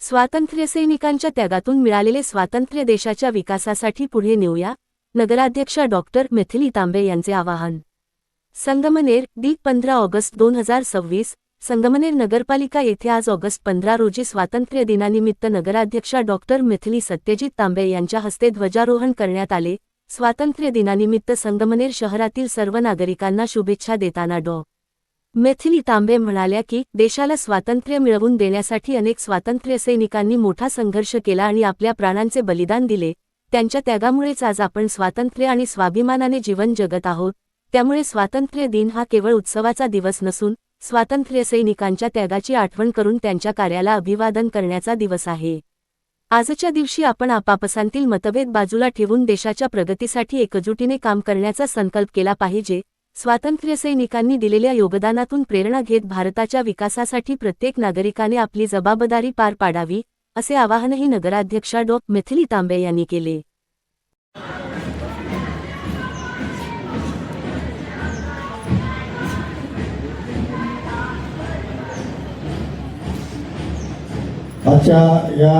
स्वातंत्र्यसैनिकांच्या त्यागातून मिळालेले स्वातंत्र्य देशाच्या विकासासाठी पुढे नेऊया, नगराध्यक्षा डॉक्टर मैथिली तांबे यांचे आवाहन. संगमनेर, 15 ऑगस्ट 2026. संगमनेर नगरपालिका येथे आज ऑगस्ट 15 रोजी स्वातंत्र्य दिनानिमित्त नगराध्यक्षा डॉक्टर मैथिली सत्यजित तांबे यांच्या हस्ते ध्वजारोहण करण्यात आले. स्वातंत्र्य दिनानिमित्त संगमनेर शहरातील सर्व नागरिकांना शुभेच्छा देताना डॉ. मैथिली तांबे म्हणाल्या की देशाला स्वातंत्र्य मिळवून देण्यासाठी अनेक स्वातंत्र्यसैनिकांनी मोठा संघर्ष केला आणि आपल्या प्राणांचे बलिदान दिले. त्यांच्या त्यागामुळेच आज आपण स्वातंत्र्य आणि स्वाभिमानाने जीवन जगत आहोत. त्यामुळे स्वातंत्र्य दिन हा केवळ उत्सवाचा दिवस नसून स्वातंत्र्यसैनिकांच्या त्यागाची आठवण करून त्यांच्या कार्याला अभिवादन करण्याचा दिवस आहे. आजच्या दिवशी आपण आपापसांतील मतभेद बाजूला ठेवून देशाच्या प्रगतीसाठी एकजुटीने काम करण्याचा संकल्प केला पाहिजे. स्वातंत्र्यसैनिकांनी दिलेल्या योगदानातून प्रेरणा घेत भारताच्या विकासासाठी प्रत्येक नागरिकाने आपली जबाबदारी पार पाडावी, असे आवाहनही नगराध्यक्षा डॉ. मैथिली तांबे यांनी केले. आजच्या या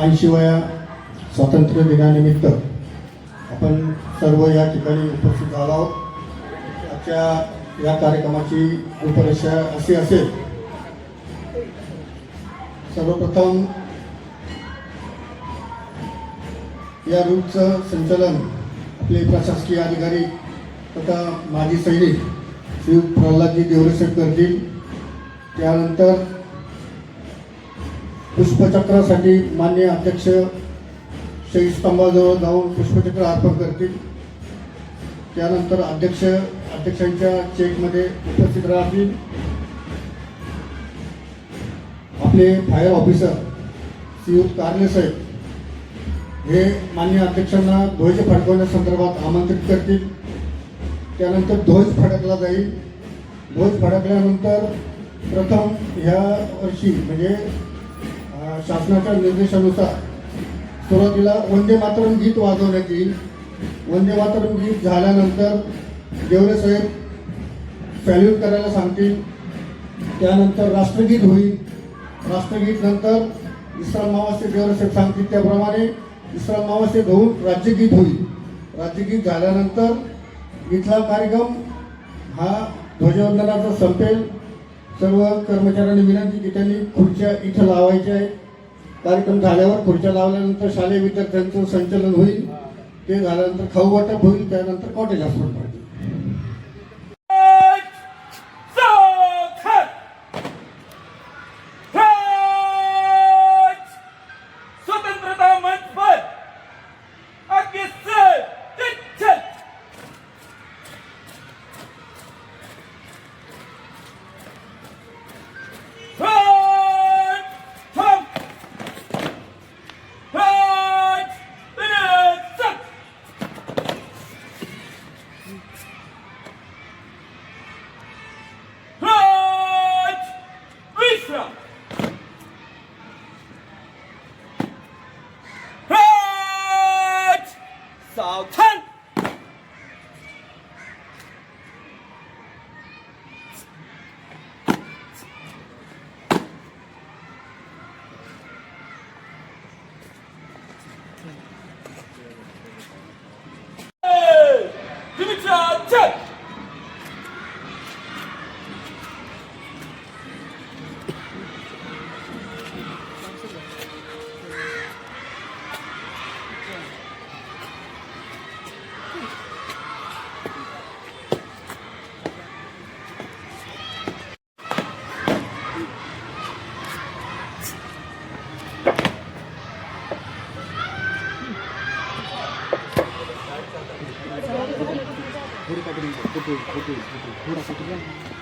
80व्या स्वातंत्र्य दिनानिमित्त आपण सर्व या ठिकाणी उपस्थित झालो आहोत. आजच्या या कार्यक्रमाची रूपरेषा अशी असेल. सर्वप्रथम या रूटचं संचालन आपले प्रशासकीय अधिकारी तथा माजी सैनिक श्री प्रल्हादजी देवरेसाहेब करतील. त्यानंतर पुष्पचक्रासाठी माननीय अध्यक्ष शहीद स्तंभाजवळ जाऊन पुष्पचक्र अर्पण करतील. त्यानंतर अध्यक्षांच्या चेकमध्ये उपस्थित राहतील. आपले फायर ऑफिसर श्रीयुत कारले साहेब हे माननीय अध्यक्षांना ध्वज फडकवण्यासंदर्भात आमंत्रित करतील. त्यानंतर ध्वज फडकला जाईल. ध्वज फडकल्यानंतर प्रथम ह्या वर्षी म्हणजे शासनाच्या निर्देशानुसार सुरुवातीला वंदे मातरम गीत वाजवण्यात येईल. वंदे मातरम गीत झाल्यानंतर देवरे साहेब सॅल्यूट करायला सांगतील. त्यानंतर राष्ट्रगीत होईल. राष्ट्रगीत नंतर इस्लाम मावासे देवरे साहेब सांगतील त्याप्रमाणे इस्लाम मावासे होऊन राज्यगीत होईल. राज्यगीत झाल्यानंतर इथला कार्यक्रम हा ध्वजवंदनाचा संपेल. सर्व कर्मचाऱ्यांनी विनंती की त्यांनी खुर्च्या इथं लावायच्या आहेत. कार्यक्रम झाल्यावर खुर्च्या लावल्यानंतर शालेय विद्यार्थ्यांचं संचलन होईल. ते झाल्यानंतर खाऊ वाटप होईल. त्यानंतर कॉटेज हॉस्पिटल पाहिजे. सावधान. थोड़ा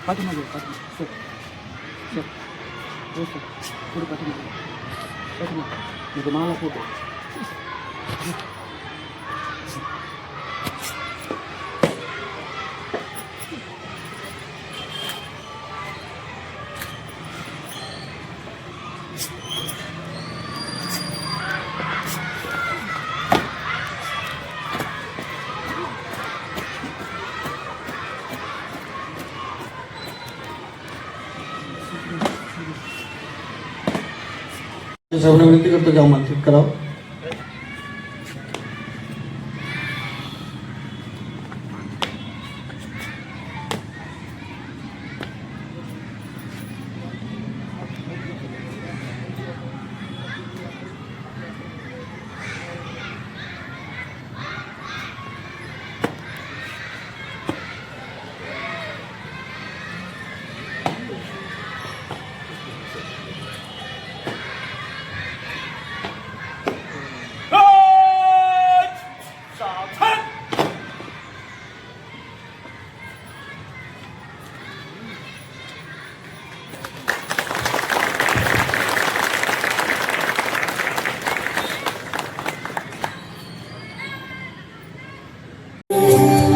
पाठीमागे सर सर हो सर थोडं पाठीमागे मला फोटो साहेबांना विनंती करतो की आमंत्रित करावं.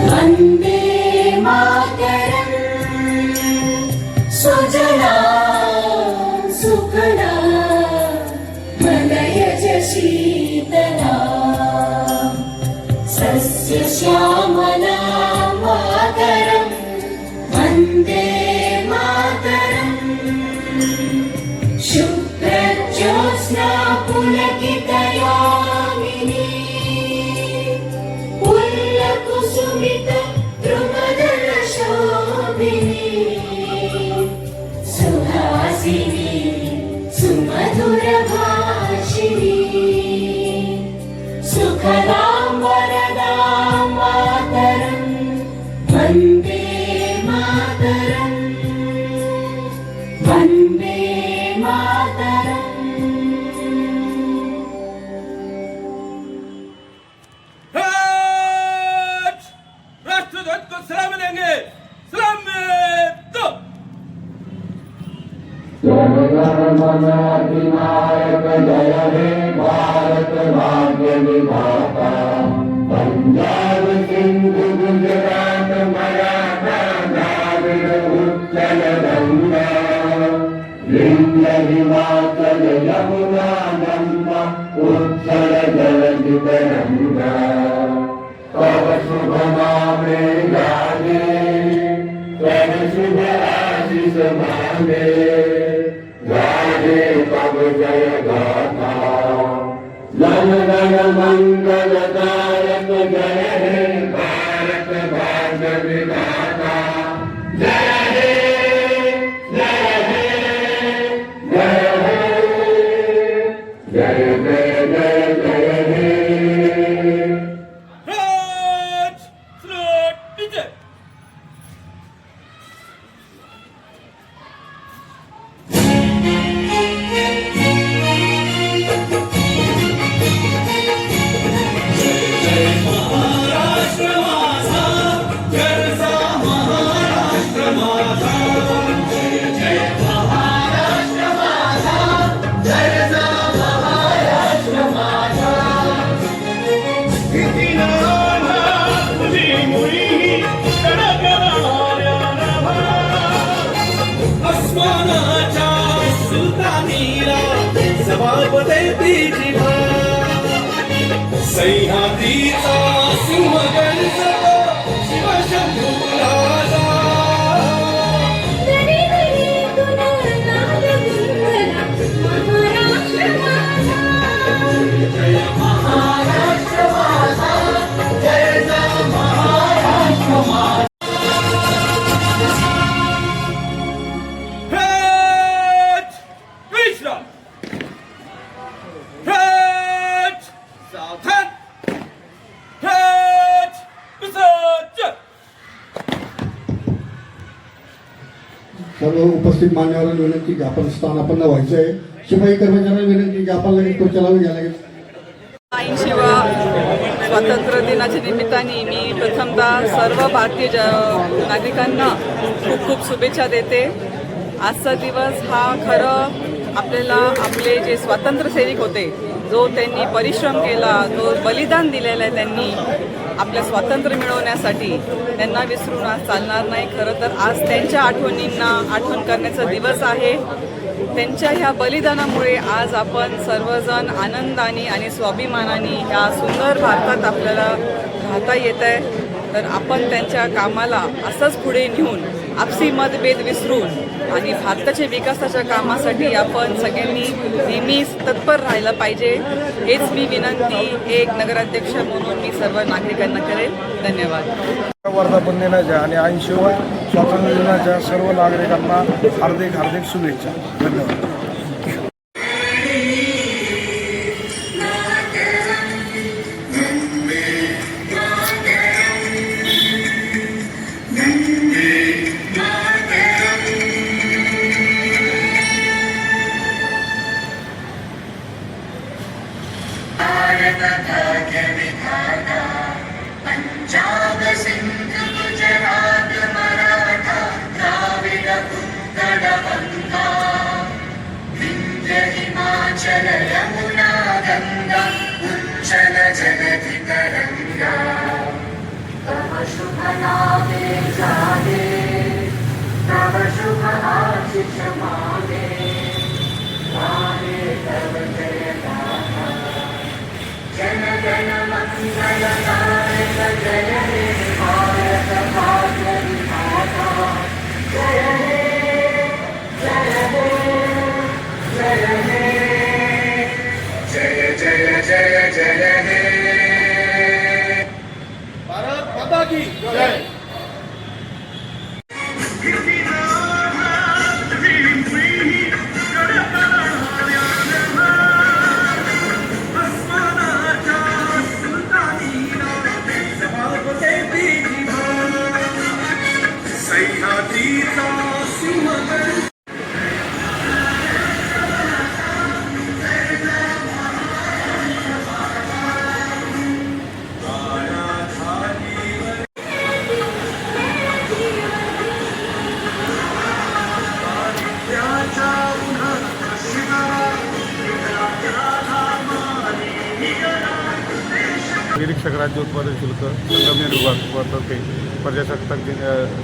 वन्दे मातरम् सुजला सुफला मलयज शीतला सस्य श्यामला मातरम् वन्दे मातरम् शुभ्रज्योत्स्ना पुलकितयामिनी कुसुमित द्रुमदल शोभिनी सुहासिनी सुमधुर भाषिणी सुखदां वरदां मातरं वन्दे मातरं वन्दे मातरम्. राष्ट्रध्वज को सलाम देंगे. सलाम में तो जनगणमनाधिनायक जय हे भारत भाग्य विधाता पंजाब सिंधु गुजरात मराठा द्राविड़ उत्कल गंगा विंध्य हिमाचल यमुना गंगा उत्कल जलधि तरंगा तव शुभ नामे गाजे तव शुभ आशीष मांगे गाजे तव जय गाथा जन गण मंगल दायक जय हे भारत भाग्य विधाता जय हे जय हे जय हे जय जय जय जय हे. राज स्लोट डीजे. सह्याद्रीचा सिंहगड शिवशंभूला दरी दरी तुला नाद गुंजला महाराष्ट्र माझा जय महाराष्ट्र माझा जय जय महाराष्ट्र माझा. राज विश्राम. राज सावधान. राज विसर्जन. सर्व उपस्थित मान्यवरांना विनंती की आपण स्थानापन्न व्हायचं आहे. शिपाई कर्मचाऱ्यांना विनंती की आपण लगेच खुर्च्या घ्या लगेच. 80वा स्वातंत्र्य दिनाच्या निमित्ताने मी प्रथमतः सर्व भारतीय नागरिकांना खूप खूप शुभेच्छा देते. आजचा दिवस हा खरं आपल्याला आपले जे स्वातंत्र्य सैनिक होते, जो त्यांनी परिश्रम केला, जो बलिदान दिलेलं आहे त्यांनी आपल्या स्वातंत्र्य मिळवण्यासाठी, त्यांना विसरून आज चालणार नाही. खरं तर आज त्यांच्या आठवणींना आठवण करण्याचा दिवस आहे. त्यांच्या ह्या बलिदानामुळे आज आपण सर्वजण आनंदाने आणि स्वाभिमानाने ह्या सुंदर भारतात आपल्याला राहता येत आहे. तर आपण त्यांच्या कामाला असंच पुढे नेऊन आपसी मतभेद विसरून आणि भारताच्या विकासाच्या कामासाठी आपण सगळ्यांनी नेहमीच तत्पर राहायला पाहिजे. हेच मी विनंती एक नगराध्यक्ष म्हणून मी सर्व नागरिकांना करेन. धन्यवाद. वर्धापन दिनाच्या आणि 80व्या स्वातंत्र्य दिनाच्या सर्व नागरिकांना हार्दिक हार्दिक शुभेच्छा. धन्यवाद. पंजाब सिंध गुजरात मराठा द्राविड उत्कल गंगा विंध्य हिमाचल यमुना गंगा उच्चल जलधि तरंगा तव शुभ नामे जागे तव शुभ आशीष मागे गाहे तव जय गाथा जन गण मंगल नायक जय हे भारत भाग्य विधाता जय हे जय हे जय हे जय जय जय जय हे भारत माता की जय. निरीक्षक राज्य उत्पादन शुल्क संगमनेर विभागातर्फे प्रजासत्ताक दिन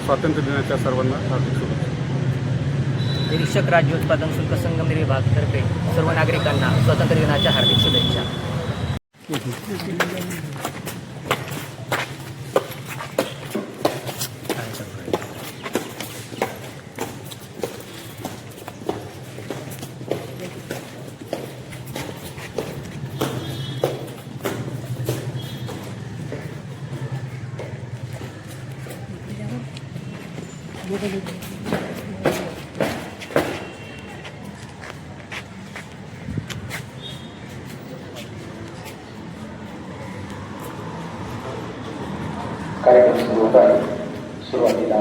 स्वातंत्र्य दिनाच्या सर्वांना हार्दिक शुभेच्छा. निरीक्षक राज्य उत्पादन शुल्क संगमनेर विभागातर्फे सर्व नागरिकांना स्वातंत्र्य दिनाच्या हार्दिक शुभेच्छा. कार्यक्रम सुरू होत आहे. सुरुवातीला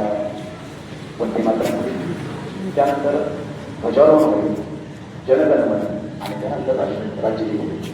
वंदे मातरम होईल, त्यानंतर ध्वजारोहण होईल, जनगणमन आणि त्यानंतर राज्यगीत होईल.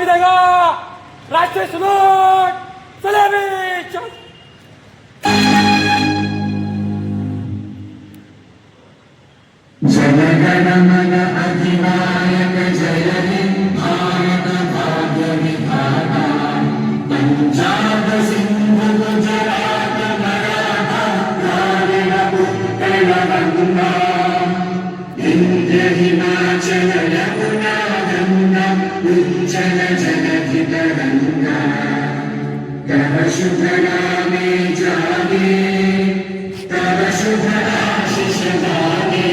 देगा राष्ट्रीय सलूट सलामी जनगण मन अधिनायक जय हे भारत भाग्य विधाता पंजाब सिंधु गुजरात मराठा द्राविड उत्कल गंगा विंध्य हिमाचल यमुना गंगा उज्जल जलधि तरंगा तव शुभ नामे जागे तव शुभ आशीष मांगे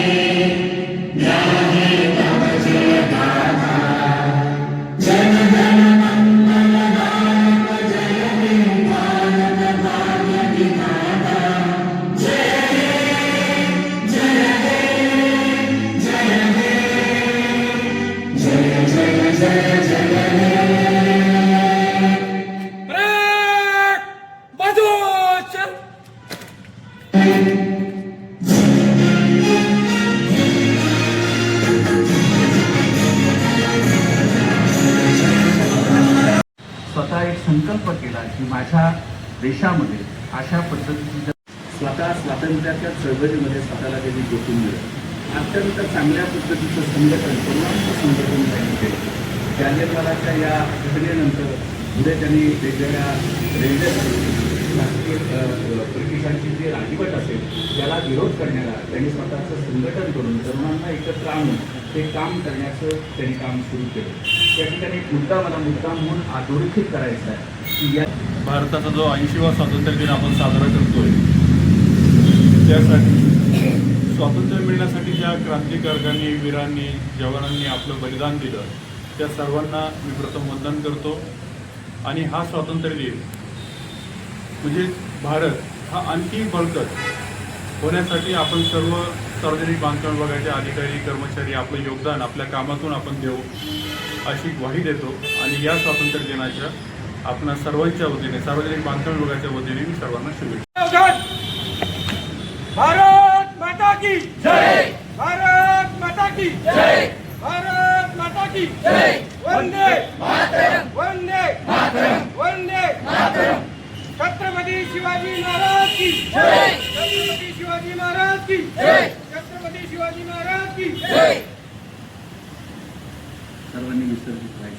स्वतः एक संकल्प केला की माझ्या देशामध्ये अशा पद्धतीचं स्वतः स्वातंत्र्याच्या चळवळीमध्ये स्वतःला त्यांनी जोखून दिलं. अत्यंत चांगल्या पद्धतीचं संघटन सर्वांचं संघटन त्यांनी केलं. जालियनवालाच्या या घटनेनंतर पुढे त्यांनी वेगवेगळ्या ब्रिटिशांची जी राजवट असेल त्याला विरोध करण्याला त्यांनी स्वतःचं संघटन करून तरुणांना एकत्र आणून ते काम करण्याचं त्यांनी काम सुरू केलं. त्या ठिकाणी एक मुद्दा मला मुद्दाम म्हणून अधोरेखित करायचा आहे की या भारताचा जो 80वा स्वातंत्र्य दिन आपण साजरा करतोय त्यासाठी स्वातंत्र्य मिळण्यासाठी ज्या क्रांतिकारकांनी वीरांनी जवानांनी आपलं बलिदान दिलं त्या सर्वांना मी प्रथम वंदन करतो. आणि हा स्वातंत्र्य दिन म्हणजे भारत हा आणखी बळकट होण्यासाठी आपण सर्व सार्वजनिक बांधकाम विभागाचे अधिकारी कर्मचारी आपलं योगदान आपल्या कामातून आपण देऊ अशी ग्वाही देतो. आणि या स्वातंत्र्य दिनाच्या आपणा सर्वांच्या वतीने सार्वजनिक बांधकाम विभागाच्या वतीने मी सर्वांना शुभेच्छा. भारत माता की जय भारत माता की जय भारत माता की जय वंदे मातरम वंदे मातरम वंदे मातरम छत्रपती शिवाजी महाराज की जय छत्रपती शिवाजी महाराज की जय छत्रपती शिवाजी महाराज की जय सर्वांनी विसर्जित व्हायचं.